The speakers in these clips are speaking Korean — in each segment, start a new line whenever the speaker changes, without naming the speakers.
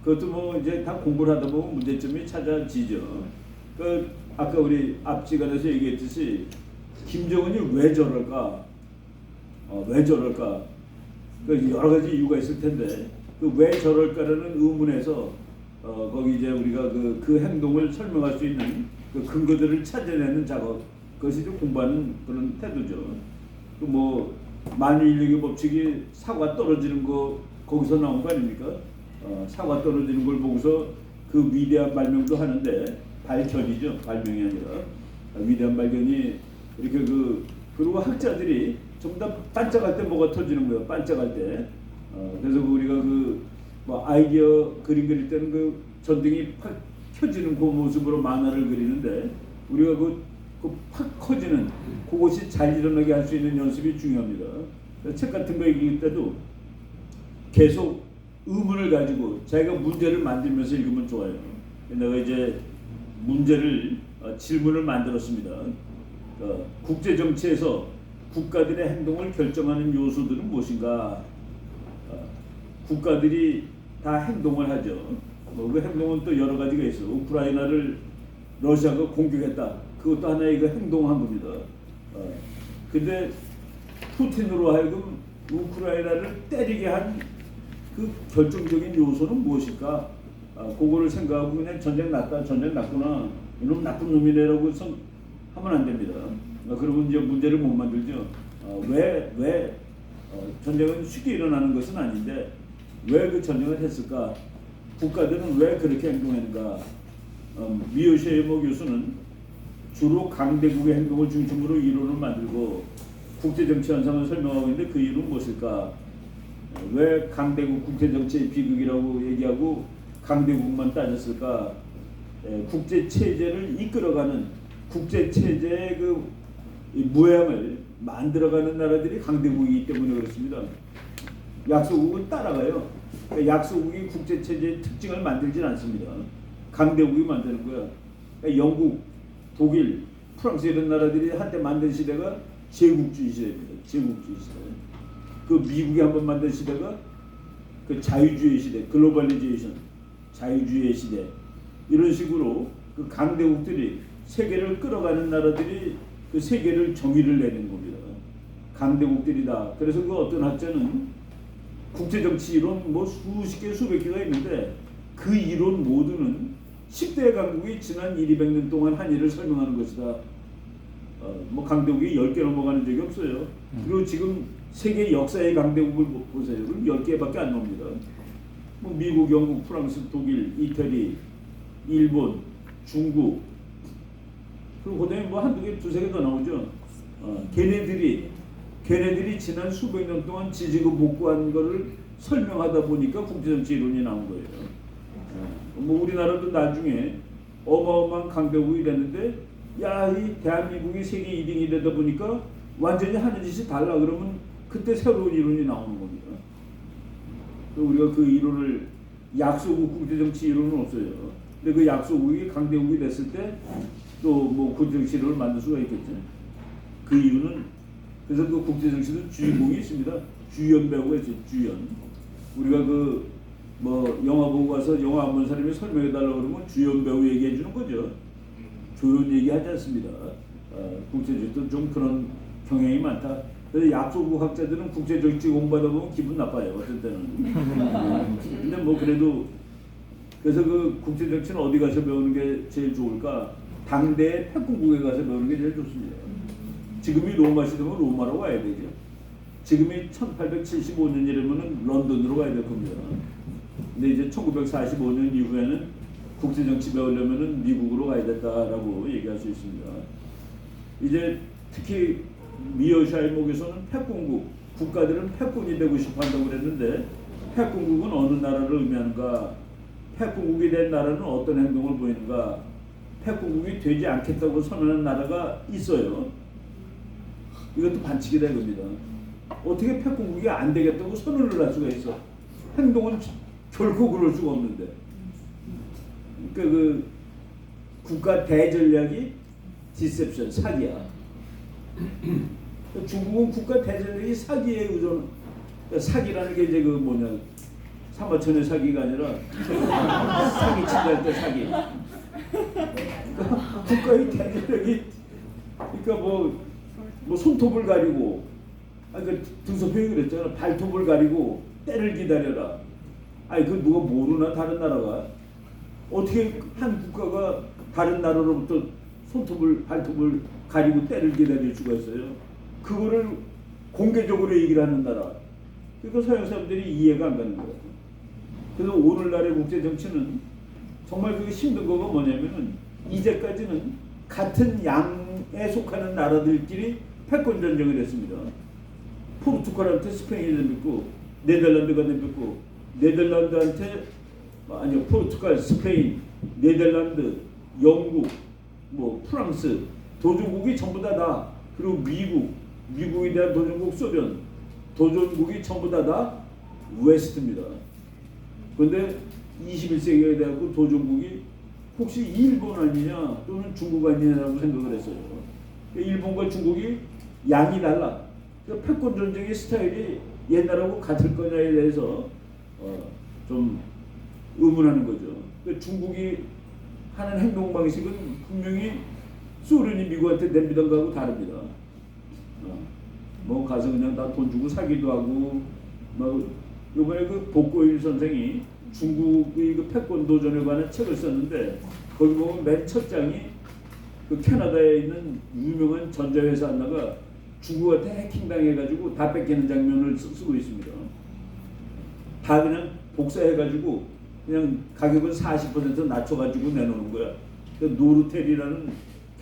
그것도 뭐 이제 다 공부를 하다 보면 문제점이 찾아지죠. 그 아까 우리 앞 시간에서 얘기했듯이 김정은이 왜 저럴까? 왜 저럴까? 그 여러 가지 이유가 있을 텐데 그 왜 저럴까라는 의문에서 거기 이제 우리가 그 행동을 설명할 수 있는 그 근거들을 찾아내는 작업, 그것이 좀 공부하는 그런 태도죠. 그 뭐 만유인력의 법칙이 사과 떨어지는 거 거기서 나온 거 아닙니까? 사과 떨어지는 걸 보고서 그 위대한 발명도 하는데 발견이죠. 발명이 아니라 위대한 발견이 이렇게 그리고 학자들이 전부 다 반짝할 때 뭐가 터지는 거예요. 반짝할 때. 그래서 우리가 뭐 아이디어 그림 그릴 때는 그 전등이 팍 켜지는 그 모습으로 만화를 그리는데 우리가 팍 커지는 그것이 잘 일어나게 할 수 있는 연습이 중요합니다. 책 같은 거 읽을 때도 계속 의문을 가지고 자기가 문제를 만들면서 읽으면 좋아요. 내가 이제 질문을 만들었습니다. 국제 정치에서 국가들의 행동을 결정하는 요소들은 무엇인가? 국가들이 다 행동을 하죠. 그 행동은 또 여러 가지가 있어. 우크라이나를 러시아가 공격했다. 그것도 하나의 행동한 겁니다. 근데 푸틴으로 하여금 우크라이나를 때리게 한 그 결정적인 요소는 무엇일까? 그거를 생각하고 그냥 전쟁 났구나. 이놈 나쁜 놈이네라고 하면 안 됩니다. 그러면 이제 문제를 못 만들죠. 왜 전쟁은 쉽게 일어나는 것은 아닌데 왜 그 전쟁을 했을까? 국가들은 왜 그렇게 행동했는가? 미오셰이모 교수는 주로 강대국의 행동을 중심으로 이론을 만들고 국제정치 현상을 설명하고 있는데 그 이유는 무엇일까? 왜 강대국 국제정치의 비극이라고 얘기하고 강대국만 따졌을까? 국제체제를 이끌어가는 국제체제의 모양을 만들어가는 나라들이 강대국이기 때문에 그렇습니다. 약소국은 따라가요. 약소국이 국제체제의 특징을 만들진 않습니다. 강대국이 만드는 거야. 영국, 독일, 프랑스 이런 나라들이 한때 만든 시대가 제국주의 시대입니다. 제국주의 시대. 그 미국이 한번 만든 시대가 그 자유주의 시대, 글로벌리제이션, 자유주의 시대. 이런 식으로 그 강대국들이 세계를 끌어가는 나라들이 그 세계를 정의를 내는 겁니다. 강대국들이다. 그래서 그 어떤 학자는 국제정치 이론 뭐 수십 개 수백 개가 있는데 그 이론 모두는 10대 강국이 지난 200년 동안 한 일을 설명하는 것이다. 뭐 강대국이 10개 넘어가는 적이 없어요. 그리고 지금 세계 역사의 강대국을 보세요. 그럼 10개밖에 안 나옵니다. 뭐 미국, 영국, 프랑스, 독일, 이태리, 일본, 중국, 그리고 그다음에 뭐 한두 개, 두세 개 더 나오죠. 걔네들이 지난 수백 년 동안 지지고 복구한 거를 설명하다 보니까 국제정치 이론이 나온 거예요. 뭐 우리나라도 나중에 어마어마한 강대국이 됐는데 이 대한민국이 세계 2등이 되다 보니까 완전히 하는 짓이 달라. 그러면 그때 새로운 이론이 나오는 겁니다. 우리가 그 이론을 약소국 국제정치 이론은 없어요. 근데 그 약소국이 강대국이 됐을 때 또 뭐 국제정치 이론을 만들 수가 있겠죠. 그 이유는 그래서 그 국제정치도 주인공이 있습니다. 주연 배우가 있어요. 주연. 우리가 뭐 영화 보고 가서 영화 안 본 사람이 설명해 달라고 그러면 주연 배우 얘기해 주는 거죠. 조연 얘기하지 않습니다. 국제정치도 좀 그런 경향이 많다. 그래서 약소국 학자들은 국제정치 공부하다 보면 기분 나빠요. 어떤 때는. 근데 뭐 그래도 그래서 그 국제정치는 어디 가서 배우는 게 제일 좋을까? 당대의 패권국에 가서 배우는 게 제일 좋습니다. 지금이 로마 시대면 로마로 가야 되죠. 지금이 1875년이라면 런던으로 가야 될 겁니다. 근데 이제 1945년 이후에는 국제정치 배우려면 미국으로 가야 된다라고 얘기할 수 있습니다. 이제 특히 미어샤이모 교수는 패권국, 국가들은 패권이 되고 싶어 한다고 그랬는데 패권국은 어느 나라를 의미하는가? 패권국이 된 나라는 어떤 행동을 보이는가? 패권국이 되지 않겠다고 선언한 나라가 있어요. 이것도 반칙이다 이겁니다. 어떻게 패권국이 안 되겠다고 선언을 할 수가 있어? 행동은 결코 그럴 수가 없는데. 그러니까 그 국가 대전략이 디셉션, 사기야. 중국은 국가 대전략이 사기에 의존. 그러니까 사기라는 게 이제 사마천의 사기가 아니라 사기 친다 때 사기. 그러니까 국가의 대전력이 그러니까 뭐 손톱을 가리고 그 등소평이 그랬잖아. 발톱을 가리고 때를 기다려라. 아니 그 누가 모르나 다른 나라가 어떻게 한 국가가 다른 나라로부터 발톱을 가리고 때를 기다릴 수가 있어요. 그거를 공개적으로 얘기를 하는 나라. 그러니까 서양 사람들이 이해가 안 가는 거예요. 그래서 오늘날의 국제 정치는 정말 그게 힘든 거가 뭐냐면은 이제까지는 같은 양에 속하는 나라들끼리 패권 전쟁을 했습니다. 포르투갈한테 스페인이 내뱉고 네덜란드가 내뱉고 네덜란드한테 아니요 포르투갈, 스페인, 네덜란드, 영국, 뭐 프랑스 도전국이 전부 다 그리고 미국에 대한 도전국 소련 도전국이 전부 다 웨스트입니다. 그런데 21세기에 대한 도전국이 혹시 일본 아니냐 또는 중국 아니냐라고 생각을 했어요. 일본과 중국이 양이 달라. 패권 전쟁의 스타일이 옛날하고 같을 거냐에 대해서 좀 의문하는 거죠. 중국이 하는 행동 방식은 분명히 소련이 미국한테 내비던 거하고 다릅니다. 뭐 가서 그냥 다 돈 주고 사기도 하고 뭐 이번에 그 복고일 선생이 중국의 그 패권 도전에 관한 책을 썼는데 거기 보면 맨 첫 장이 그 캐나다에 있는 유명한 전자회사 하나가 중국한테 해킹당해가지고 다 뺏기는 장면을 쓰고 있습니다. 다 그냥 복사해가지고 그냥 가격을 40% 낮춰가지고 내놓는 거야. 그 노르텔이라는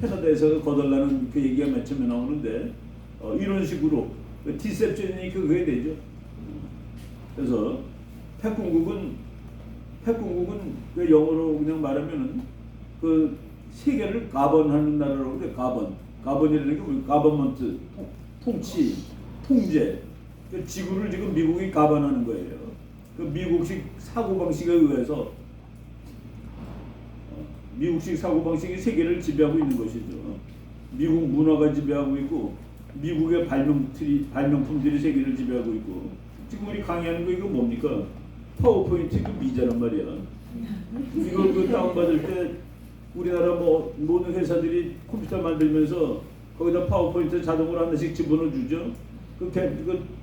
캐나다에서 거덜나는 그 얘기가 맨 처음에 나오는데 이런 식으로 디셉션이 그게 되죠. 그래서 패권국은 그 영어로 그냥 말하면은 그 세계를 가번하는 나라라고 그래. 가번이라는 게 뭐예요? 가버먼트 통치 통제. 그 지구를 지금 미국이 가번하는 거예요. 그 미국식 사고방식에 의해서 미국식 사고방식이 세계를 지배하고 있는 것이죠. 미국 문화가 지배하고 있고 미국의 발명품들이 세계를 지배하고 있고 지금 우리 강의하는 거 이거 뭡니까? 파워포인트 그 미자란 말이야. 이걸 그 다운받을 때 우리나라 뭐 모든 회사들이 컴퓨터 만들면서 거기다 파워포인트 자동으로 하나씩 집어넣어 주죠. 그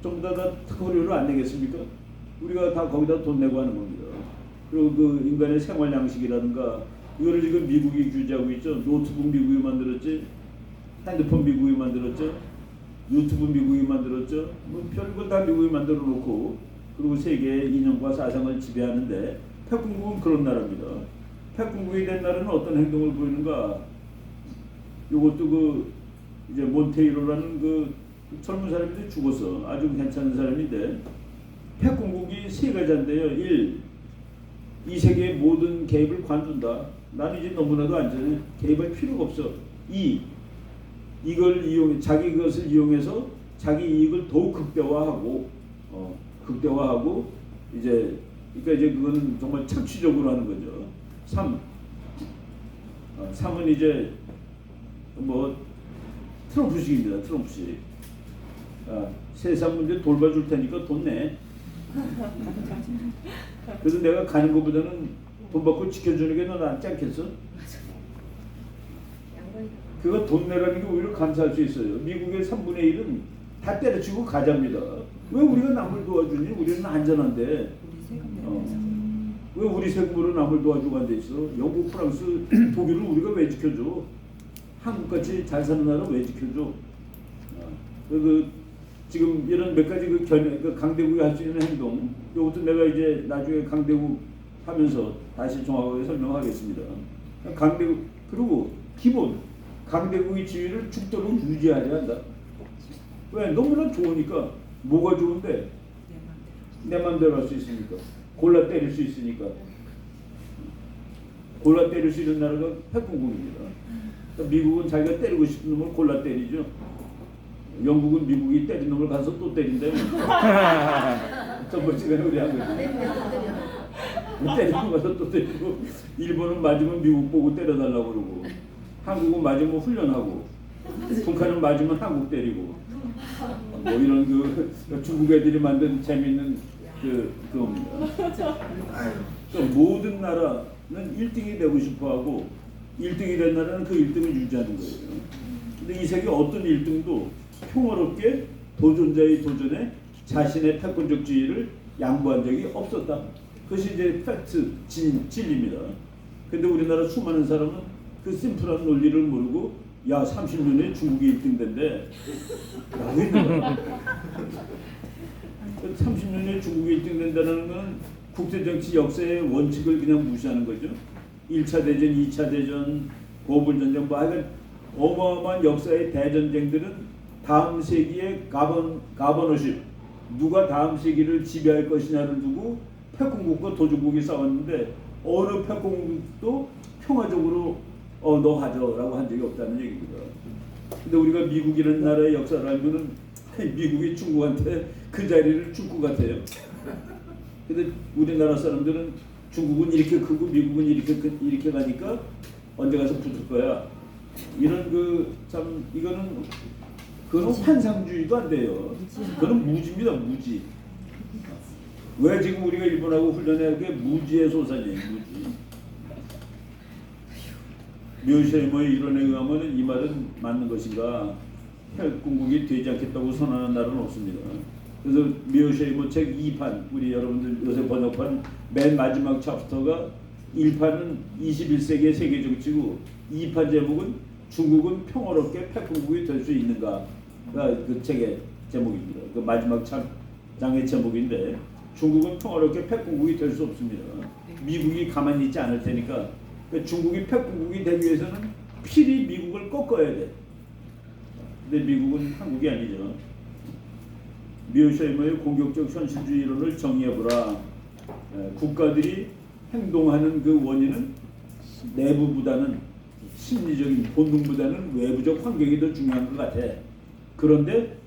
전부 다 특허료를 안 내겠습니까? 우리가 다 거기다 돈 내고 하는 겁니다. 그리고 그 인간의 생활 양식이라든가 이거를 지금 미국이 규제하고 있죠. 노트북 미국이 만들었지, 핸드폰 미국이 만들었죠, 유튜브 미국이 만들었죠. 뭐 별걸 다 미국이 만들어 놓고 그리고 세계의 이념과 사상을 지배하는데 패권국은 그런 나라입니다. 패권국이 된 나라는 어떤 행동을 보이는가? 이것도 그 이제 몬테이로라는 그 젊은 사람인데 죽었어. 아주 괜찮은 사람인데 패권국이 세 가지인데요. 1. 이 세계의 모든 개입을 관둔다. 나는 이제 너무나도 안전해. 개입할 필요가 없어. 2. 이걸 자기 것을 이용해서 자기 이익을 더욱 극대화하고 이제 그러니까 이제 그거는 정말 착취적으로 하는 거죠. 3은 이제 뭐 트럼프식입니다. 트럼프식. 세상 문제 돌봐줄 테니까 돈 내. 그래서 내가 가는 것보다는 돈 받고 지켜주는 게 더 낫지 않겠어? 그거 돈 내라는 게 오히려 감사할 수 있어요. 미국의 3분의 1은 다 때려치고 가자입니다. 왜 우리가 남을 도와주니? 우리는 안전한데. 왜 우리 세금으로 남을 도와주고 앉아있어? 영국, 프랑스, 독일을 우리가 왜 지켜줘? 한국같이 잘 사는 나라 왜 지켜줘? 지금 이런 몇 가지 그 강대국이 할 수 있는 행동, 이것도 내가 이제 나중에 강대국 하면서 다시 정확하게 설명하겠습니다. 강대국, 그리고 기본 강대국의 지위를 죽도록 유지하려 한다. 왜? 너무나 좋으니까. 뭐가 좋은데? 내 맘대로 할 수 있으니까. 골라 때릴 수 있으니까. 골라 때릴 수 있는 나라가 패권국입니다. 미국은 자기가 때리고 싶은 놈을 골라 때리죠. 영국은 미국이 때린 놈을 가서 또 때린다며. 저번 시간에 우리 한 거지. 때리고 가서 또 때리고. 일본은 맞으면 미국 보고 때려달라고 그러고, 한국은 맞으면 훈련하고, 북한은 맞으면 한국 때리고. 뭐 이런 그 중국 애들이 만든 재미있는 그겁니다. 그러니까 모든 나라는 1등이 되고 싶어하고 1등이 된 나라는 그 1등을 유지하는 거예요. 근데 이 세계 어떤 1등도 평화롭게 도전자의 도전에 자신의 패권적 지위를 양보한 적이 없었다. 그것이 이제 팩트, 진리입니다. 근데 우리나라 수많은 사람은 그 심플한 논리를 모르고 야 30년에 중국이 1등 된대 라고 있는 거야. 30년에 중국이 1등 된다는 건 국제정치 역사의 원칙을 그냥 무시하는 거죠. 1차 대전, 2차 대전, 고불전쟁 뭐 하여간 어마어마한 역사의 대전쟁들은 다음 세기의 가버너십 누가 다음 세기를 지배할 것이냐를 두고 패권국과 도전국이 싸웠는데 어느 패권국도 평화적으로 너 가져라고 한 적이 없다는 얘기입니다. 근데 우리가 미국이라는 나라의 역사를 알면은 미국이 중국한테 그 자리를 줄 것 같아요. 근데 우리나라 사람들은 중국은 이렇게 크고 미국은 이렇게 가니까 언제 가서 붙을 거야. 이런 참 이거는 그건 환상주의도 안 돼요. 그건 무지입니다. 무지. 왜 지금 우리가 일본하고 훈련해? 그게 무지의 소산이에요. 무지. 묘시모의 이론에 의하면 이 말은 맞는 것인가? 혈궁국이 되지 않겠다고 선언한 날은 없습니다. 그래서 묘시모 책 2판 우리 여러분들 요새 번역판 맨 마지막 챕터가 1판은 21세기의 세계 정치고 2판 제목은 중국은 평화롭게 패권국이 될 수 있는가가 그 책의 제목입니다. 그 마지막 장의 제목인데 중국은 평화롭게 패권국이 될 수 없습니다. 미국이 가만히 있지 않을 테니까 그러니까 중국이 패권국이 되기 위해서는 필히 미국을 꺾어야 돼. 근데 미국은 한국이 아니죠. 미오셔이머의 공격적 현실주의 이론을 정의해보라. 국가들이 행동하는 그 원인은 내부보다는 심리적인 본능보다는 외부적 환경이 더 중요한 것 같아. 그런데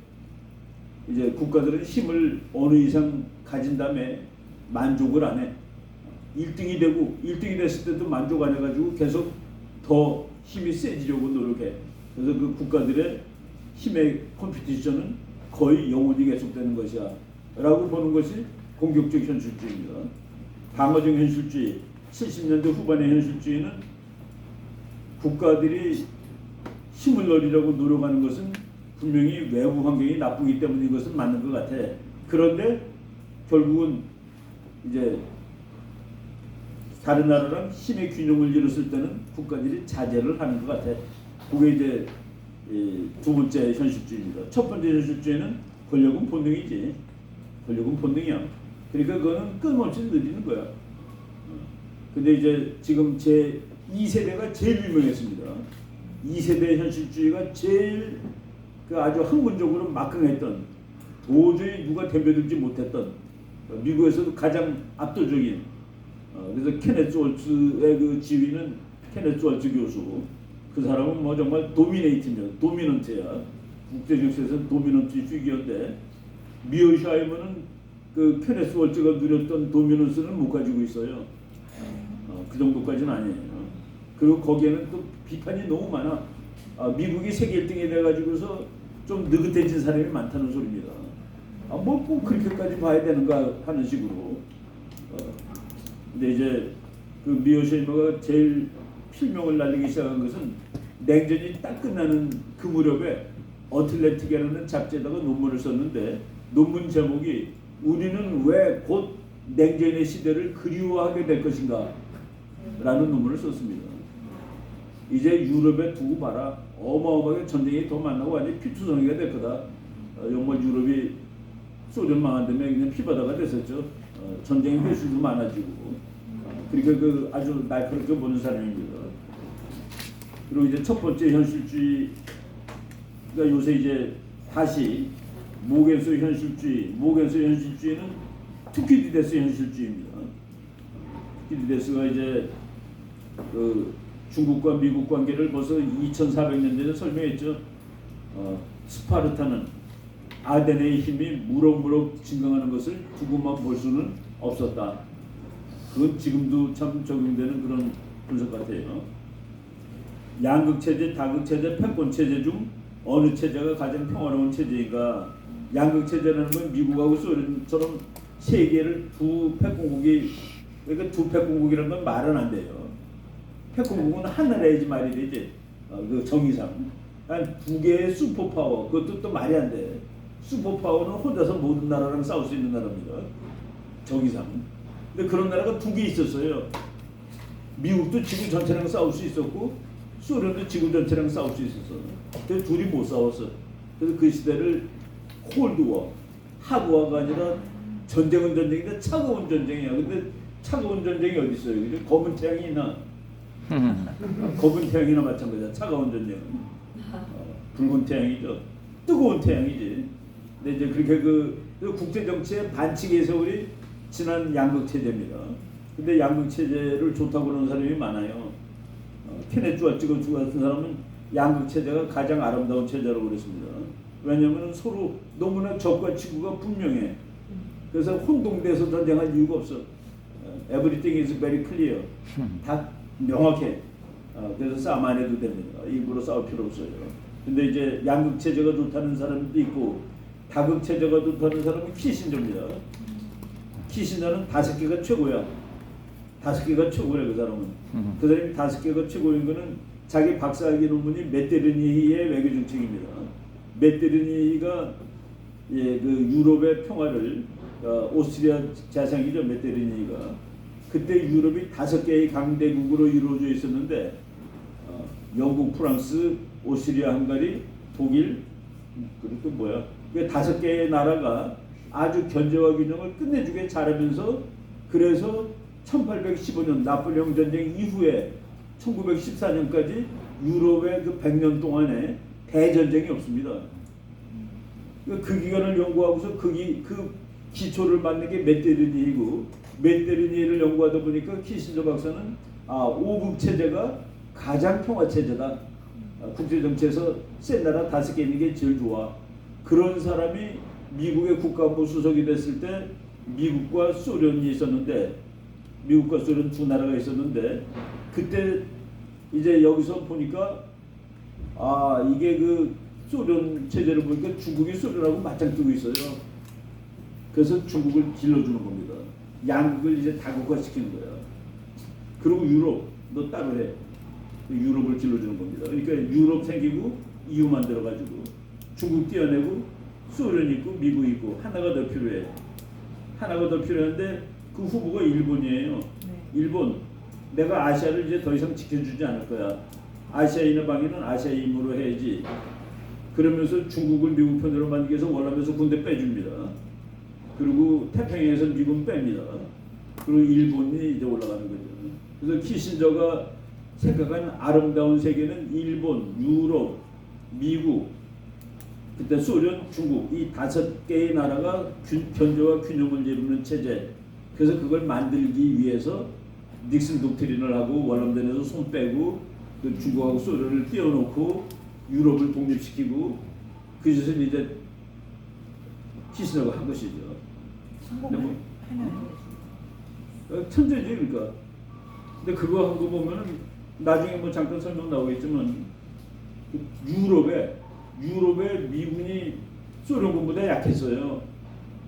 이제 국가들은 힘을 어느 이상 가진 다음에 만족을 안 해. 1등이 되고 1등이 됐을 때도 만족 안 해가지고 계속 더 힘이 세지려고 노력해. 그래서 그 국가들의 힘의 컴피티션은 거의 영원히 계속되는 것이야 라고 보는 것이 공격적 현실주의입니다. 방어적 현실주의 70년대 후반의 현실주의는 국가들이 힘을 얻으려고 노력하는 것은 분명히 외부 환경이 나쁘기 때문인 것은 맞는 것 같아. 그런데 결국은 이제 다른 나라랑 힘의 균형을 이뤘을 때는 국가들이 자제를 하는 것 같아. 그게 이제 두 번째 현실주의입니다. 첫 번째 현실주의는 권력은 본능이지. 권력은 본능이야. 그러니까 그거는 끊임없이 느리는 거야. 근데 이제 지금 제 2세대가 제일 유명했습니다. 2세대 현실주의가 제일 아주 학문적으로 막강했던 도저히 누가 덤벼들지 못했던 미국에서도 가장 압도적인 그래서 케네스 월츠의 그 지위는 케네스 월츠 교수. 그 사람은 뭐 정말 도미넌트야. 국제정치에서는 도미넌트 피규어인데 미어샤이머는 그 케네스 월츠가 누렸던 도미넌스는 못 가지고 있어요. 그 정도까지는 아니에요. 그리고 거기에는 또 비판이 너무 많아. 미국이 세계 1등이 돼가지고서 좀 느긋해진 사람이 많다는 소리입니다. 뭐 꼭 그렇게까지 봐야 되는가 하는 식으로. 근데 이제 그 미어샤이머가 제일 필명을 날리기 시작한 것은 냉전이 딱 끝나는 그 무렵에 어틀랜틱이라는 잡지에다가 논문을 썼는데 논문 제목이 우리는 왜 곧 냉전의 시대를 그리워하게 될 것인가 라는 논문을 썼습니다. 이제 유럽에 두고 봐라. 어마어마하게 전쟁이 더 만나고 완전히 피투성이가 될 거다. 정말 유럽이 소련 망한 다음에 그냥 피바다가 됐었죠. 전쟁의 회수도 많아지고. 그러니까 그 아주 날카롭게 보는 사람입니다. 그리고 이제 첫 번째 현실주의가 요새 이제 다시 모겐스 현실주의. 모겐스 현실주의는 투키디데스 현실주의입니다. 투키디데스가 이제 그 중국과 미국 관계를 벌써 2400년 전에 설명했죠. 스파르타는 아덴의 힘이 무럭무럭 증강하는 것을 두고만 볼 수는 없었다. 그건 지금도 참 적용되는 그런 분석 같아요. 양극체제, 다극체제, 패권체제 중 어느 체제가 가장 평화로운 체제인가? 양극체제라는 건 미국하고 소련처럼 세계를 두 패권국이, 그러니까 두 패권국이라는 건 말은 안 돼요. 패권국은 하나라야지 말이 되지. 그 정의상 한 두 개의 슈퍼파워, 그것도 또 말이 안 돼. 슈퍼파워는 혼자서 모든 나라랑 싸울 수 있는 나라입니다, 정의상. 근데 그런 나라가 두 개 있었어요. 미국도 지구 전체랑 싸울 수 있었고 소련도 지구 전체랑 싸울 수 있었어. 근데 둘이 못 싸웠어. 그래서 그 시대를 콜드워, 핫워가 아니라 전쟁은 전쟁인데 차가운 전쟁이야. 근데 차가운 전쟁이 어디 있어요? 그죠? 검은 태양이 있나? 검은 태양이나 마찬가지야. 차가운 전쟁은 붉은 태양이죠. 뜨거운 태양이지. 근데 이제 그렇게 그 국제 정치의 반칙의 세월이 지난 양극 체제입니다. 근데 양극 체제를 좋다고 그러는 사람이 많아요. 케네트 주아치고 같은 사람은 양극 체제가 가장 아름다운 체제라고 그랬습니다. 왜냐하면 서로 너무나 적과 친구가 분명해. 그래서 혼동돼서 전쟁할 이유가 없어. Everything is very clear. 다 명확해. 그래서 싸움 안 해도 됩니다. 일부러 싸울 필요 없어요. 근데 이제 양극 체제가 좋다는 사람도 있고 다극 체제가 좋다는 사람은 키신저입니다. 키신저는 5개가 최고야. 5개가 최고야, 그 사람은. 그 사람이 5개가 최고인 거는 자기 박사학위 논문이 메테르니히의 외교 정책입니다. 메테르니히가 그 유럽의 평화를 오스트리아 자상이죠, 메테르니히가. 그때 유럽이 5개의 강대국으로 이루어져 있었는데 영국, 프랑스, 오스트리아, 헝가리, 독일, 그리고 또 뭐야? 그 5개의 나라가 아주 견제와 균형을 끝내주게 잘하면서, 그래서 1815년 나폴레옹 전쟁 이후에 1914년까지 유럽의 그 100년 동안에 대전쟁이 없습니다. 그 기간을 연구하고서 그 기초를 만든 게 메테르니히고, 메테르니히를 연구하다 보니까 키신저 박사는 5국 체제가 가장 평화 체제다. 국제 정치에서 센 나라 5개 있는 게 제일 좋아. 그런 사람이 미국의 국가안보 수석이 됐을 때 미국과 소련이 있었는데, 미국과 소련 두 나라가 있었는데, 그때 이제 여기서 보니까 이게 그 소련 체제를 보니까 중국이 소련하고 맞짱 뜨고 있어요. 그래서 중국을 길러주는 겁니다. 양국을 이제 다국화시키는 거야. 그리고 유럽 너 따로 해. 유럽을 길러주는 겁니다. 그러니까 유럽 생기고 EU 만들어가지고 중국 떼어내고 소련 있고 미국 있고 하나가 더 필요해. 하나가 더 필요한데 그 후보가 일본이에요. 네. 일본, 내가 아시아를 이제 더 이상 지켜주지 않을 거야. 아시아인의 방해는 아시아인으로 해야지. 그러면서 중국을 미국 편으로 만들기 위해서 원하면서 군대 빼줍니다. 그리고 태평양에서 미군 뺍니다. 그리고 일본이 이제 올라가는 거죠. 그래서 키신저가 생각한 아름다운 세계는 일본, 유럽, 미국, 그때 소련, 중국 이 5개의 나라가 견제와 균형을 이루는 체제. 그래서 그걸 만들기 위해서 닉슨 독트린을 하고 월남전에서 손 빼고 그 중국하고 소련을 띄워놓고 유럽을 독립시키고 그 짓을 이제 키신저가 한 것이죠. 성공을 천재지 그러니까. 근데 그거 한 거 보면은 나중에 뭐 잠깐 설명 나오겠지만 유럽의 미군이 소련군보다 약했어요.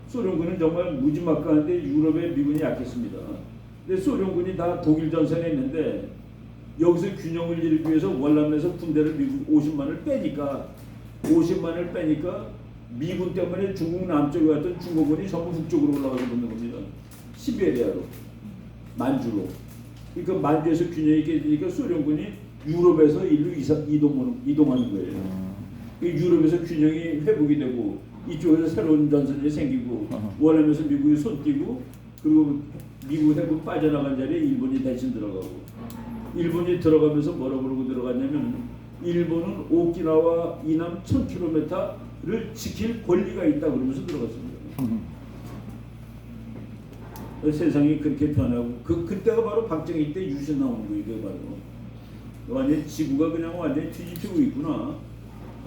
소련군은 정말 무지막지한데 유럽의 미군이 약했습니다. 근데 소련군이 다 독일 전선에 있는데 여기서 균형을 이루기 위해서 월남에서 군대를 미국 50만을 빼니까 미군 때문에 중국 남쪽에 왔던 중국군이 전부 북쪽으로 올라가서 붙는 겁니다. 시베리아로, 만주로. 그러니까 만주에서 균형이 깨지니까 소련군이 유럽에서 일로 이동하는 거예요. 유럽에서 균형이 회복이 되고 이쪽에서 새로운 전선이 생기고 월남에서 미국이 손띄고 그리고 미국 해군 빠져나간 자리에 일본이 대신 들어가고 일본이 들어가면서 뭐라고 그러고 들어갔냐면 일본은 오키나와 이남 1000km를 지킬 권리가 있다 그러면서 들어갔습니다. 세상이 그렇게 변하고 그때가 바로 박정희 때 유신 나오는 거예요. 이게 바로 완전 지구가 그냥 완전히 뒤집히고 있구나.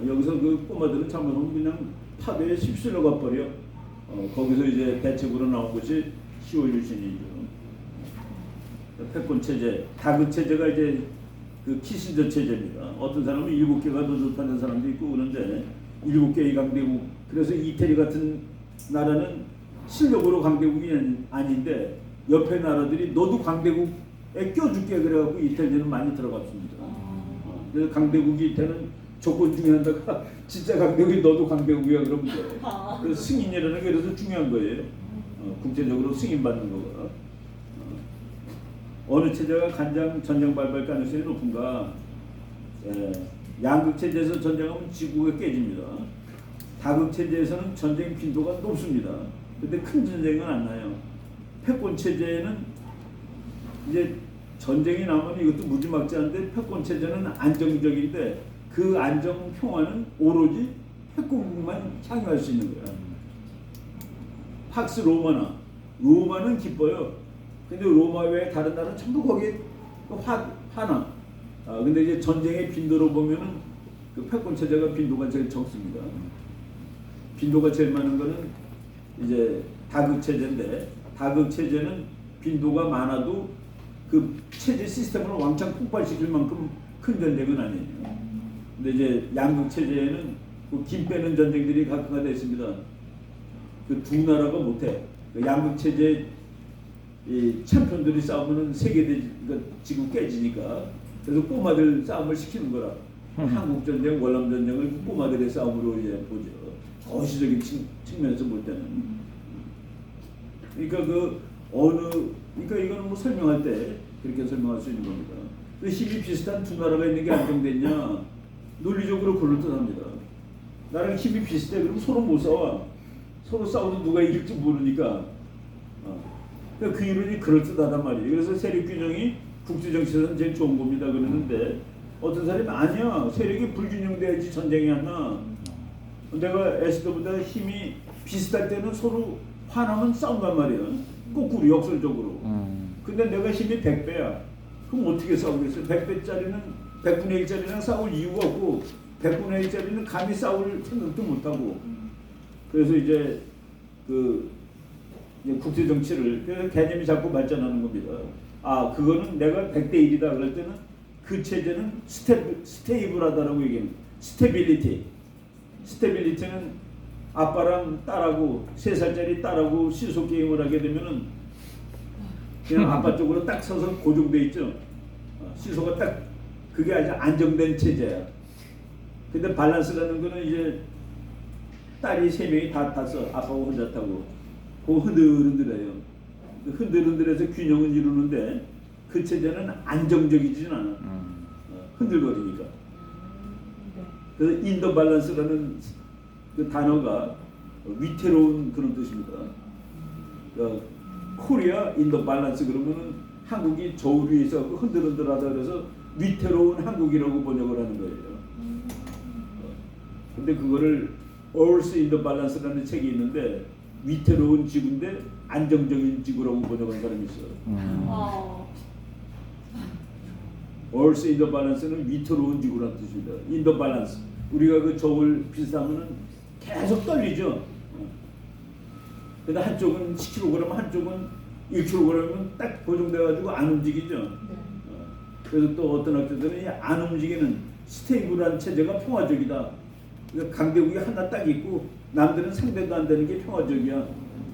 여기서 그 꼬마들은 잘못하면 그냥 파도에 휩쓸려 가버려. 거기서 이제 대책으로 나온 것이 10월 유신이죠. 패권 체제, 다극 체제가 이제 그 키신저 체제입니다. 어떤 사람은 7개가 더 좋다는 사람도 있고 그런데 7개의 강대국. 그래서 이태리 같은 나라는 실력으로 강대국이 아닌데 옆에 나라들이 너도 강대국에 껴줄게 그래갖고 이탈리아는 많이 들어갔습니다. 그래서 강대국이 되는 조건 중에 하나가 진짜 강대국이 너도 강대국이야 그러면 돼. 그래서 승인이라는 게 그래서 중요한 거예요. 국제적으로 승인받는 거가. 어느 체제가 가장 전쟁 발발 가능성이 높은가? 양극 체제에서 전쟁하면 지구가 깨집니다. 다극 체제에서는 전쟁 빈도가 높습니다. 근데 큰 전쟁은 안 나요. 패권 체제에는 이제 전쟁이 나면 이것도 무지막지한데 패권 체제는 안정적인데 그 안정 평화는 오로지 패권국만 향유할 수 있는 거야. 팍스 로마는 기뻐요. 근데 로마 외에 다른 나라는 전부 거기에 화나. 근데 이제 전쟁의 빈도로 보면은 그 패권 체제가 빈도가 제일 적습니다. 빈도가 제일 많은 거는 이제 다극 체제인데 다극 체제는 빈도가 많아도 그 체제 시스템을 왕창 폭발시킬 만큼 큰 전쟁은 아니에요. 근데 이제 양극 체제에는 그 김 빼는 전쟁들이 각각가 됐습니다. 그 두 나라가 못해. 그 양극 체제 이 챔피언들이 싸우면은 세계대 지구 깨지니까 그래서 꼬마들 싸움을 시키는 거라. 한국 전쟁, 월남 전쟁을 꼬마들의 싸움으로 이제 보죠. 거시적인 측면에서 볼 때는. 그러니까 그러니까 이거는 뭐 설명할 때 그렇게 설명할 수 있는 겁니다. 그 힘이 비슷한 두 나라가 있는 게 안정됐냐? 논리적으로 그럴듯합니다. 나랑 힘이 비슷해. 그럼 서로 못 싸워. 서로 싸워도 누가 이길지 모르니까. 그러니까 그 이론이 그럴듯하단 말이에요. 그래서 세력 균형이 국제 정치에서는 제일 좋은 겁니다. 그러는데 어떤 사람이 아니야. 세력이 불균형돼야지 전쟁이 안 나. 내가 SW보다 힘이 비슷할 때는 서로 화나면 싸운단 말이야. 거꾸로 역설적으로. 근데 내가 힘이 100배야. 그럼 어떻게 싸우겠어? 100배짜리는 100분의 1짜리랑 싸울 이유가 없고 100분의 1짜리는 감히 싸울 생각도 못하고. 그래서 이제 국제 정치를 그래서 개념이 자꾸 발전하는 겁니다. 그거는 내가 100대 1이다 그럴 때는 그 체제는 스테이블하다라고 얘기합니다. 스테빌리티는 아빠랑 딸하고 3살짜리 딸하고 시소 게임을 하게 되면은 그냥 아빠 쪽으로 딱 서서 고정돼 있죠. 시소가 딱 그게 아주 안정된 체제야. 근데 밸런스라는 거는 이제 딸이 3명이 다 탔어. 아빠가 혼자 타고. 그거 흔들흔들해요. 흔들흔들해서 균형은 이루는데 그 체제는 안정적이지는 않아. 흔들거리니까. 그래서 인더 밸런스라는 그 단어가 위태로운 그런 뜻입니다. 코리아 인더 밸런스 그러면은 한국이 저울 위에 있어 흔들흔들하다 그래서 위태로운 한국이라고 번역을 하는 거예요. 근데 그거를 Earth in the Balance라는 책이 있는데 위태로운 지구인데 안정적인 지구라고 번역한 사람이 있어요. Earth in the Balance는 위태로운 지구라는 뜻입니다. In the Balance. 우리가 그 저울 비슷하면은 계속 떨리죠. 근데 한쪽은 10kg, 한쪽은 1kg은 딱 고정돼가지고 안 움직이죠. 그래서 또 어떤 학자들은 안 움직이는 스테이블한 체제가 평화적이다. 그러니까 강대국이 하나 딱 있고 남들은 상대도 안 되는 게 평화적이야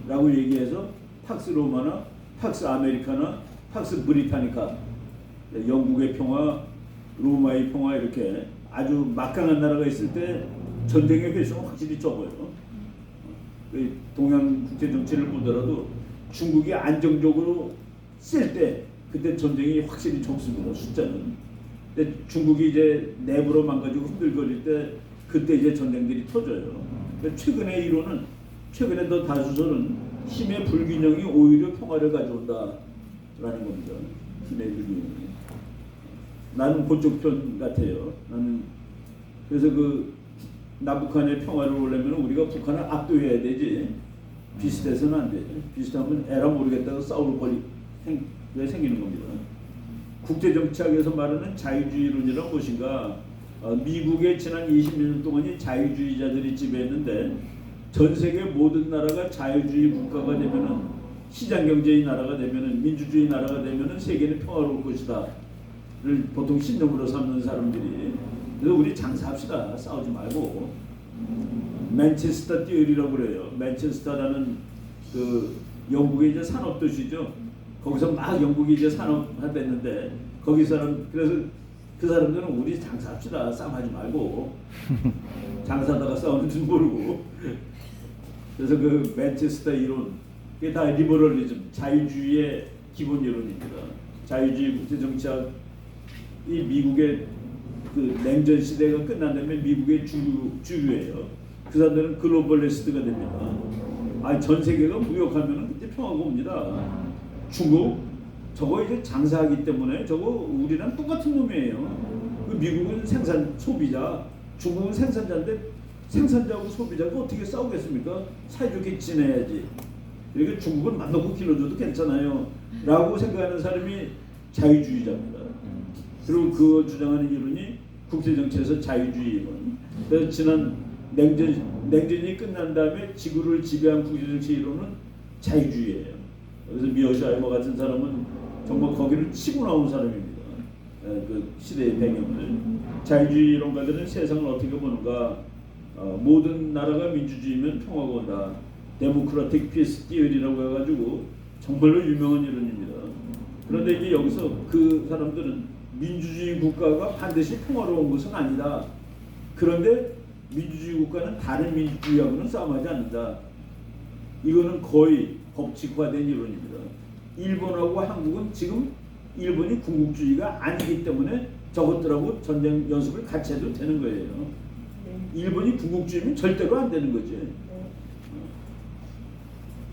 라고 얘기해서 팍스 로마나 팍스 아메리카나 팍스 브리타니카 영국의 평화, 로마의 평화 이렇게 아주 막강한 나라가 있을 때 전쟁의 횟수가 확실히 적어요. 동양 국제 정치를 보더라도 중국이 안정적으로 쓸 때 그때 전쟁이 확실히 적습니다. 숫자는. 근데 중국이 이제 내부로 망가지고 흔들거릴 때 그때 이제 전쟁들이 터져요. 최근의 이론은 최근에 더 다수설은 힘의 불균형이 오히려 평화를 가져온다라는 겁니다. 힘의 불균형이. 나는 그쪽 편 같아요. 나는 그래서 그 남북한의 평화를 오려면 우리가 북한을 압도해야 되지 비슷해서는 안 되죠. 비슷하면 에라 모르겠다고 싸울 거리 생기는 겁니다. 국제정치학에서 말하는 자유주의론이란 무엇인가? 미국의 지난 20년 동안이 자유주의자들이 지배했는데 전 세계 모든 나라가 자유주의 국가가 되면은 시장경제의 나라가 되면은 민주주의 나라가 되면은 세계는 평화로울 것이다를 보통 신념으로 삼는 사람들이 그래서 우리 장사합시다. 싸우지 말고. 맨체스터 띠어리라고 그래요. 맨체스터라는 그 영국의 이제 산업도시죠. 거기서 막 영국이 이제 산업화됐는데 거기 사람 그래서 그 사람들은 우리 장사합시다 싸움하지 말고 장사하다가 싸우는 줄 모르고 그래서 그 맨체스터 이론 그게 다 리버럴리즘 자유주의의 기본 이론입니다. 자유주의 국제정치학 이 미국의 그 냉전 시대가 끝난 다음에 미국의 주류예요. 그 사람들은 글로벌리스트가 됩니다. 전 세계가 무역하면은 그때 평화가 옵니다. 중국 저거 이제 장사하기 때문에 저거 우리랑 똑같은 놈이에요. 그 미국은 생산 소비자, 중국은 생산자인데 생산자하고 소비자가 어떻게 싸우겠습니까? 사이좋게 지내야지. 그러니까 중국은 맘 놓고 길러줘도 괜찮아요. 라고 생각하는 사람이 자유주의자입니다. 그리고 그 주장하는 이론이 국제정치에서 자유주의 이론. 그래서 지난 냉전이 끝난 다음에 지구를 지배한 국제정치 이론은 자유주의예요. 그래서 미어샤이머 같은 사람은 정말 거기를 치고 나온 사람입니다. 그 시대의 배경을. 자유주의 이론가들은 세상을 어떻게 보는가. 모든 나라가 민주주의면 평화가 온다. 데모크라틱 피스 티어리라고 해가지고 정말로 유명한 이론입니다. 그런데 이제 여기서 그 사람들은 민주주의 국가가 반드시 평화로운 것은 아니다. 그런데 민주주의 국가는 다른 민주주의하고는 싸움하지 않는다. 이거는 거의 법칙화된 이론입니다. 일본하고 한국은 지금 일본이 군국주의가 아니기 때문에 저것들하고 전쟁 연습을 같이 해도 되는 거예요. 일본이 군국주의면 절대로 안 되는 거지.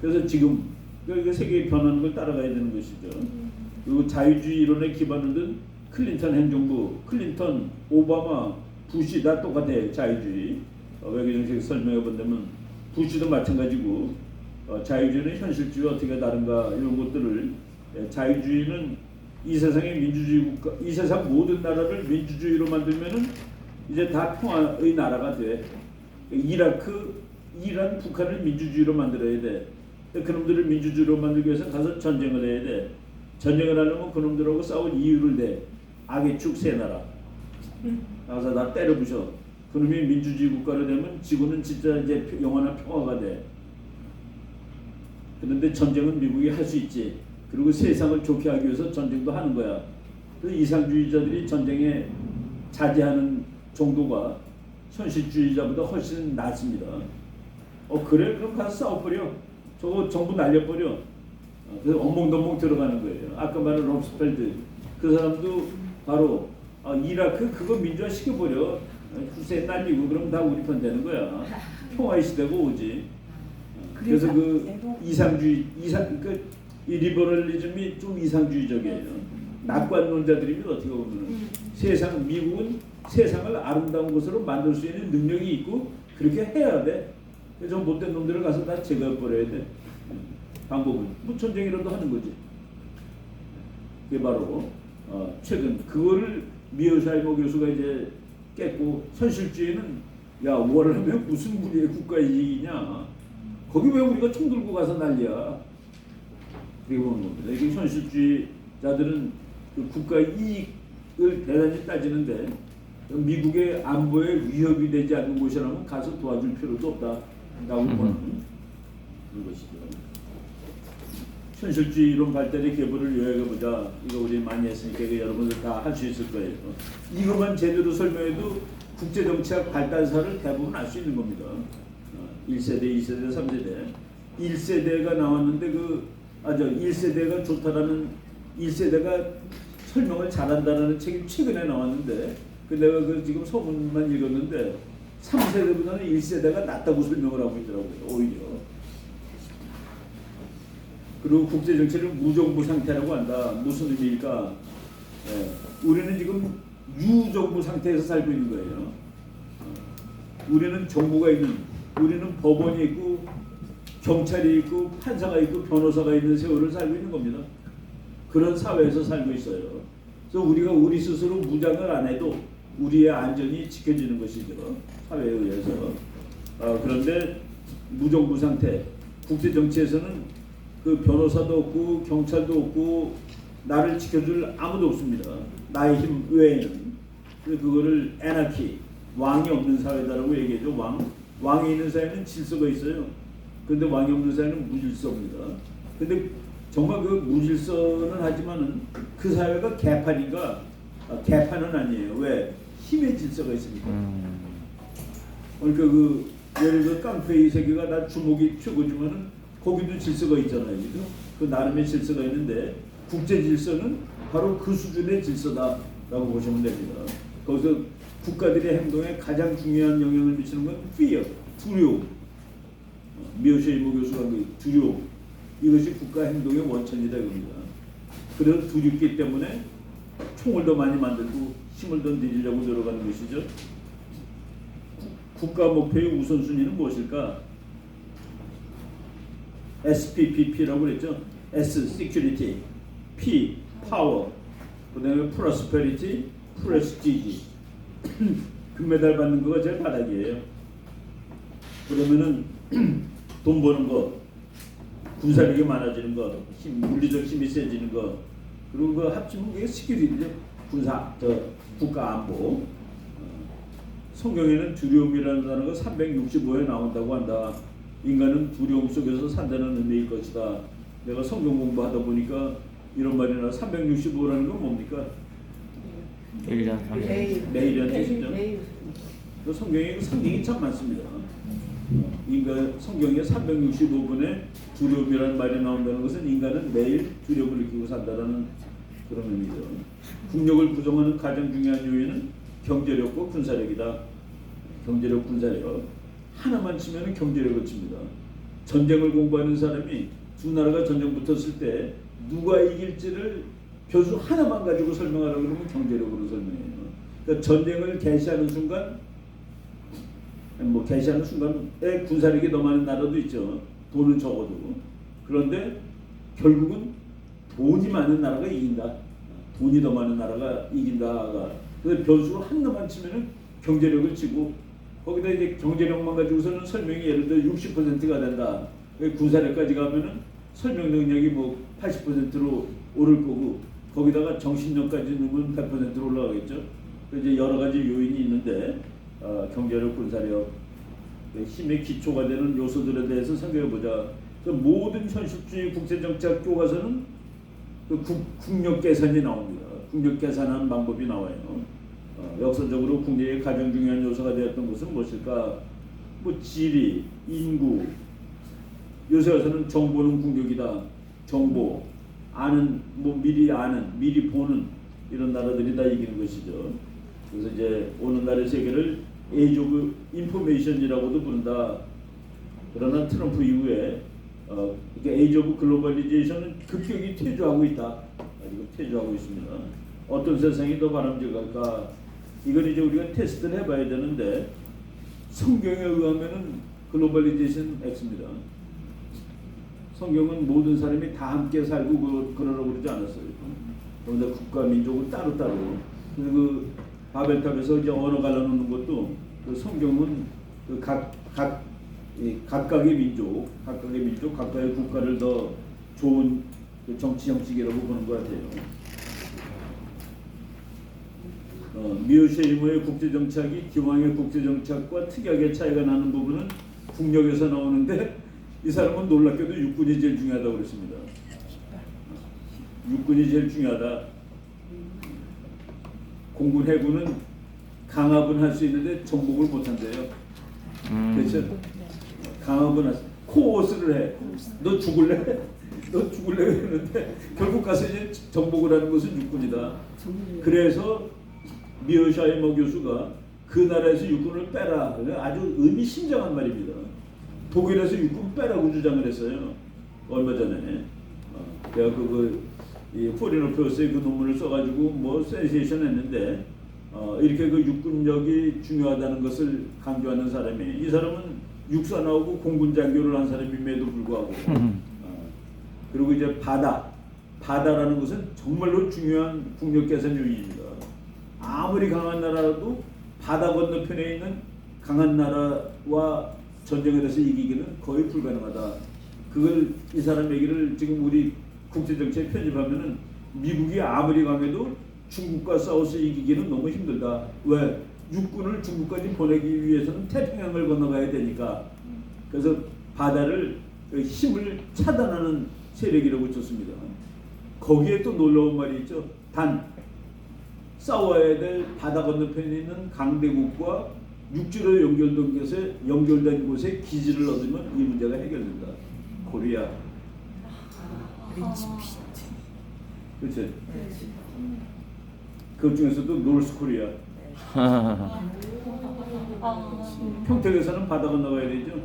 그래서 지금 그러니까 세계의 변하는 걸 따라가야 되는 것이죠. 그리고 자유주의 이론에 기반을 둔 클린턴 행정부, 클린턴, 오바마, 부시 다 똑같아요. 자유주의. 외교정책 설명해 본다면 부시도 마찬가지고 자유주의는 현실주의 어떻게 다른가 이런 것들을 자유주의는 이 세상의 민주주의 국가, 이 세상 모든 나라를 민주주의로 만들면은 이제 다 평화의 나라가 돼. 이라크, 이란, 북한을 민주주의로 만들어야 돼. 그놈들을 민주주의로 만들기 위해서 가서 전쟁을 해야 돼. 전쟁을 하려면 그놈들하고 싸울 이유를 내. 악의 축 세 나라. 가서 다 때려 부셔. 그놈이 민주주의 국가로 되면 지구는 진짜 이제 영원한 평화가 돼. 그런데 전쟁은 미국이 할 수 있지. 그리고 세상을 좋게 하기 위해서 전쟁도 하는 거야. 그래서 이상주의자들이 전쟁에 자제하는 정도가 현실주의자보다 훨씬 낫습니다. 그래? 그럼 가서 싸워버려. 저거 정부 날려버려. 그래서 엉멍덩멍 들어가는 거예요. 아까 말한 롬스펠드 그 사람도 바로 이라크 그거 민주화 시켜버려. 후세인 날리고 그럼 다 우리 편 되는 거야. 평화의 시대가 오지. 그래서 그 이상주의, 이 리버럴리즘이 좀 이상주의적이에요. 낙관론자들이면 어떻게 보면 미국은 세상을 아름다운 곳으로 만들 수 있는 능력이 있고 그렇게 해야 돼. 저 못된 놈들을 가서 다 제거해버려야 돼. 방법은 뭐 전쟁이라도 하는 거지. 그게 바로 최근 그거를 미어샤이머 교수가 이제 깼고 현실주의는 야 월하면 무슨 우리의 국가 이익이냐. 거기 왜 우리가 총 들고 가서 난리야. 그렇게 보는 겁니다. 이게 현실주의자들은 그 국가 이익을 대단히 따지는데 미국의 안보에 위협이 되지 않는 곳이라면 가서 도와줄 필요도 없다라고 보는 것이죠. 현실주의 이론 발달의 계보를 요약해보자. 이거 우리 많이 했으니까 이거 여러분들 다 할 수 있을 거예요. 이것만 제대로 설명해도 국제정치학 발달사를 대부분 알 수 있는 겁니다. 1세대, 2세대, 3세대. 1세대가 나왔는데 1세대가 좋다라는 1세대가 설명을 잘한다는 책이 최근에 나왔는데 내가 지금 소문만 읽었는데 3세대보다는 1세대가 낫다고 설명을 하고 있더라고요. 오히려. 그리고 국제정치를 무정부 상태라고 한다. 무슨 의미일까? 우리는 지금 유정부 상태에서 살고 있는 거예요. 우리는 정부가 있는, 우리는 법원이 있고 경찰이 있고 판사가 있고 변호사가 있는 세월을 살고 있는 겁니다. 그런 사회에서 살고 있어요. 그래서 우리가 우리 스스로 무장을 안 해도 우리의 안전이 지켜지는 것이죠. 사회에 의해서. 그런데 무정부 상태, 국제정치에서는 그 변호사도 없고 경찰도 없고 나를 지켜줄 아무도 없습니다. 나의 힘 외에는. 그거를 애나키, 왕이 없는 사회다라고 얘기하죠. 왕이 있는 사회는 질서가 있어요. 그런데 왕이 사회는 무질서입니다. 근데 정말 그 무질서는 하지만은 그 사회가 개판인가? 개판은 아니에요. 왜? 힘의 질서가 있으니까. 그러니까 그 예를 들어 깡패의 세계가 나 주목이 최고지만은 거기도 질서가 있잖아요. 그죠? 그 나름의 질서가 있는데 국제 질서는 바로 그 수준의 질서다라고 보시면 됩니다. 거기서 국가들의 행동에 가장 중요한 영향을 미치는 건 fear, 두려움. 미오셰이모 교수가 그 두려움. 이것이 국가 행동의 원천이다 이겁니다. 그래서 두렵기 때문에 총을 더 많이 만들고 힘을 더 내리려고 노력하는 것이죠. 국가 목표의 우선순위는 무엇일까? SPPP라고 그랬죠. S, Security, P, Power, 그 다음에 Prosperity, Prestige. 금메달 받는 거가 제일 바닥이에요. 그러면은 돈 버는 거, 군사력이 많아지는 거, 물리적 힘이 세지는 거, 그리고 그 합치면 그게 시큐리티죠. 군사, 국가 안보. 성경에는 두려움이라는 단어가 365에 나온다고 한다. 인간은 두려움 속에서 산다는 의미일 것이다. 내가 성경 공부하다 보니까 이런 말이 나와. 365라는 건 뭡니까?
1년 3년
매일이라는 뜻이죠. 그 성경에 상징이 참 많습니다. 인간 성경에 365분에 두려움이라는 말이 나온다는 것은 인간은 매일 두려움을 느끼고 산다라는 그런 의미죠. 국력을 구성하는 가장 중요한 요인은 경제력과 군사력이다. 경제력, 군사력 하나만 치면 경제력을 칩니다. 전쟁을 공부하는 사람이 두 나라가 전쟁 붙었을 때 누가 이길지를 변수 하나만 가지고 설명하라고 그러면 경제력으로 설명해요. 그러니까 전쟁을 개시하는 순간, 개시하는 순간에 군사력이 더 많은 나라도 있죠. 돈은 적어도. 그런데 결국은 돈이 많은 나라가 이긴다. 돈이 더 많은 나라가 이긴다가. 그래서 변수로 하나만 치면은 경제력을 치고, 거기다 이제 경제력만 가지고서는 설명이 예를 들어 60%가 된다. 군사력까지 가면은 설명 능력이 80%로 오를 거고, 거기다가 정신력까지 넣으면 100%로 올라가겠죠. 이제 여러 가지 요인이 있는데, 경제력, 군사력, 힘의 기초가 되는 요소들에 대해서 생각해 보자. 모든 현실주의 국제정책 교과서는 그 국력 계산이 나옵니다. 국력 계산하는 방법이 나와요. 역사적으로 국내의 가장 중요한 요소가 되었던 것은 무엇일까? 지리, 인구. 요새 와서는 정보는 국력이다. 정보, 아는, 미리 아는, 미리 보는 이런 나라들이 다 이기는 것이죠. 그래서 이제 오늘날의 세계를 에이지 오브 인포메이션이라고도 부른다. 그러나 트럼프 이후에 에이지 오브 글로벌리제이션은 급격히 퇴조하고 있다. 지금 퇴조하고 있습니다. 어떤 세상이 더 바람직할까? 이건 이제 우리가 테스트를 해봐야 되는데, 성경에 의하면은 글로벌리제이션 X입니다. 성경은 모든 사람이 다 함께 살고 그러라고 그러지 않았어요. 그런데 국가 민족을 따로따로. 그 바벨탑에서 이제 언어 갈라놓는 것도 그 성경은 그 각각의 민족, 각각의 국가를 더 좋은 그 정치 형식이라고 보는 것 같아요. 미오셰이모의 국제정착이 기왕의 국제정착과 특이하게 차이가 나는 부분은 국력에서 나오는데, 이 사람은 놀랍게도 육군이 제일 중요하다고 그랬습니다. 육군이 제일 중요하다. 공군, 해군은 강압은 할 수 있는데 정복을 못 한대요. 그렇죠? 강압은 할 수, 코어스를 해. 너 죽을래? 너 죽을래? 그러는데 결국 가서 이제 정복을 하는 것은 육군이다. 그래서 미오샤이머 교수가 그 나라에서 육군을 빼라. 아주 의미심장한 말입니다. 독일에서 육군 빼라고 주장을 했어요. 얼마 전에. 내가 이 포린 어페어스의 그 논문을 써가지고 센세이션 했는데, 이렇게 그 육군력이 중요하다는 것을 강조하는 사람이, 이 사람은 육사 나오고 공군 장교를 한 사람임에도 불구하고, 그리고 이제 바다라는 것은 정말로 중요한 국력 개선 요인입니다. 아무리 강한 나라라도 바다 건너편에 있는 강한 나라와 전쟁에 대해서 이기기는 거의 불가능하다. 그걸 이 사람 얘기를 지금 우리 국제정치에 편입하면은, 미국이 아무리 강해도 중국과 싸워서 이기기는 너무 힘들다. 왜? 육군을 중국까지 보내기 위해서는 태평양을 건너가야 되니까. 그래서 바다를 그 힘을 차단하는 세력이라고 쳤습니다. 거기에 또 놀라운 말이 있죠. 단 싸워야 될 바다 건너편에 있는 강대국과 육지로 연결된 곳에 기지를 얻으면 이 문제가 해결된다. 코리아. 그렇지. 그 중에서도 노스 코리아. 평택에서는 바다 건너가야 되죠.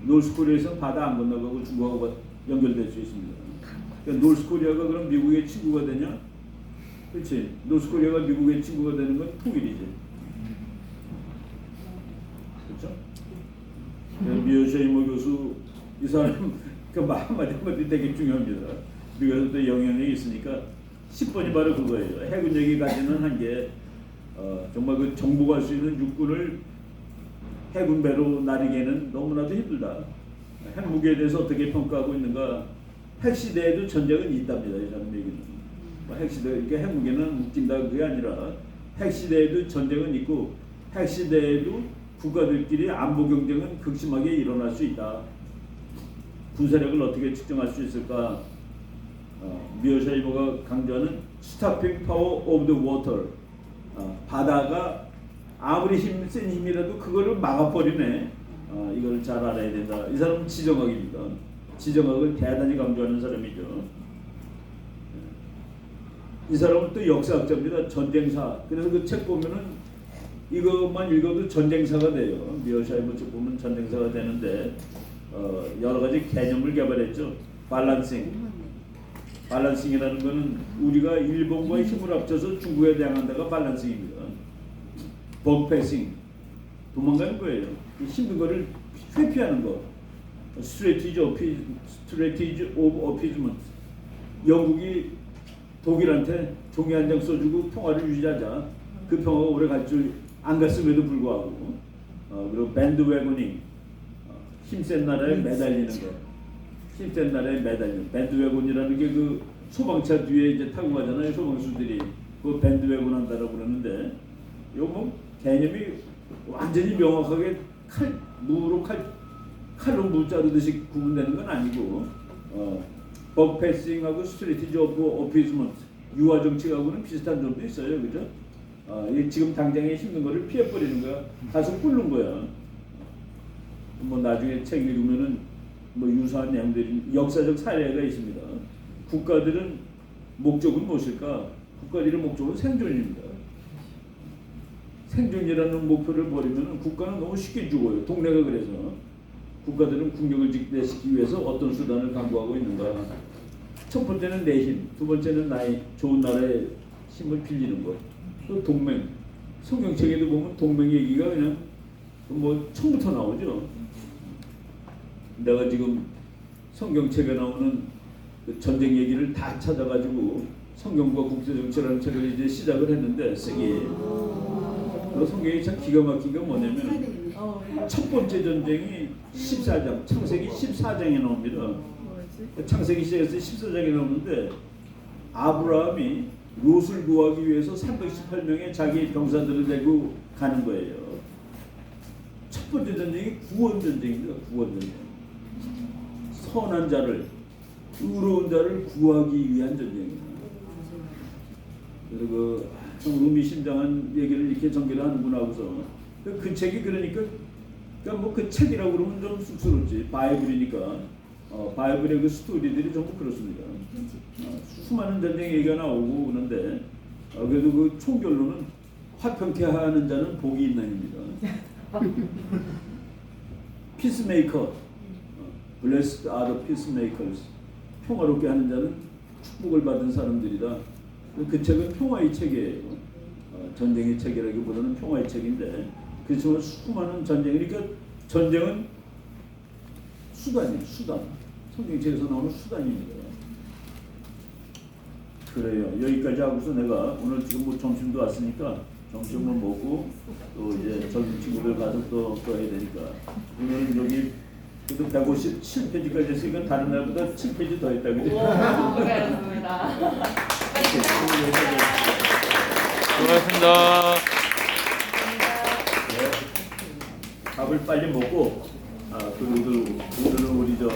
노스 코리아에서는 바다 안 건너가고 중국하고 연결될 수 있습니다. 그러니까 노스 코리아가 그럼 미국의 친구가 되냐? 그렇지. 노스 코리아가 미국의 친구가 되는 건 통일이지. 그렇죠? 미어샤이모 교수 이 사람 그 말 한마디 되게 중요합니다. 미국에서도 영향력이 있으니까 10번이 바로 그거예요. 해군력이 가지는 한계. 정말 그 정복할 수 있는 육군을 해군배로 나르기에는 너무나도 힘들다. 핵무기에 대해서 어떻게 평가하고 있는가? 핵시대에도 전쟁은 있답니다. 이 사람 얘기는. 핵시대 이렇게 핵무기는 웃긴다 그게 아니라 핵시대에도 전쟁은 있고 핵시대에도 국가들끼리 안보 경쟁은 극심하게 일어날 수 있다. 군사력을 어떻게 측정할 수 있을까? 미어샤이머가 강조하는 스타핑 파워 오브 더 워터. 바다가 아무리 센 힘이라도 그거를 막아버리네. 이걸 잘 알아야 된다. 이 사람은 지정학입니다. 지정학을 대단히 강조하는 사람이죠. 이 사람은 또 역사학자입니다. 전쟁사. 그래서 그 책 보면은 이것만 읽어도 전쟁사가 돼요. 미어샤이머 책 보면 전쟁사가 되는데 여러 가지 개념을 개발했죠. 밸런싱이라는 것은 우리가 일본과 힘을 합쳐서 중국에 대항한다가 밸런싱입니다. 버패싱 도망가는 거예요. 힘든 거를 회피하는 거. 스트레티지 오브 어피즈먼트. 영국이 독일한테 종이 한 장 써주고 평화를 유지하자. 그 평화가 오래 갈 줄 안 갔음에도 불구하고 그리고 밴드웨고닝 힘센 나라에 매달리는 거. 힘센 나라에 매달리는 밴드웨곤이라는 게 그 소방차 뒤에 이제 타고 가잖아요. 소방수들이 그 밴드웨곤 한다라고 그러는데 이거 뭐 개념이 완전히 명확하게 칼로 무 자르듯이 구분되는 건 아니고 버패싱하고 스트레티지 오브 어피즈먼트 유화 정책하고는 비슷한 점도 있어요. 그죠? 지금 당장에 힘든 거를 피해버리는 거야. 가서 꿇는 거야. 뭐 나중에 책 읽으면은 뭐 유사한 내용들이 역사적 사례가 있습니다. 국가들은 목적은 무엇일까? 국가들의 목적은 생존입니다. 생존이라는 목표를 버리면 국가는 너무 쉽게 죽어요. 동네가 그래서 국가들은 국력을 지키기 위해서 어떤 수단을 강구하고 있는가? 첫 번째는 내 힘, 두 번째는 나의 좋은 나라의 힘을 빌리는 것. 또 동맹. 성경책에도 보면 동맹 얘기가 그냥 뭐 처음부터 나오죠. 내가 지금 성경책에 나오는 그 전쟁 얘기를 다 찾아가지고 성경과 국제정치라는 책을 이제 시작을 했는데 쓰기. 그 성경이 참 기가 막힌 게 뭐냐면 첫 번째 전쟁이 14장, 창세기 14장에 나옵니다. 창세기 시작해서 14장에 나오는데 아브라함이 롯을 구하기 위해서 318명의 자기 병사들을 데리고 가는 거예요. 첫 번째 전쟁이 구원 전쟁입니다. 구원 전쟁. 선한 자를, 의로운 자를 구하기 위한 전쟁입니다. 그래서 좀 의미심장한 얘기를 이렇게 전개를 하는구나 하고서 그 책이 그러니까 뭐 그 책이라고 그러면 좀 쑥스럽지. 바이블이니까 바이블의 그 스토리들이 전부 그렇습니다. 수많은 전쟁 얘기가 나오고 그런데 그래도 그 총결론은 화평케 하는 자는 복이 있나입니다. 피스메이커, blessed are the peacemakers. 평화롭게 하는 자는 축복을 받은 사람들이다. 그 책은 평화의 책이에요. 전쟁의 책이라기보다는 평화의 책인데 그렇지만 수많은 전쟁이니까 전쟁은 수단이에요. 수단. 성경책에서 나오는 수단입니다. 그래요. 여기까지 하고서 내가 오늘 지금 뭐 점심도 왔으니까 점심을 먹고 또 이제 젊은 친구들 가서 또 해야 되니까 오늘은 여기 그래도 157페이지까지 했으니까 다른 날보다 7페이지 더 했다 그죠?
고맙습니다.
수고하셨습니다.
밥을 빨리 먹고 그리고 오늘은 우리 또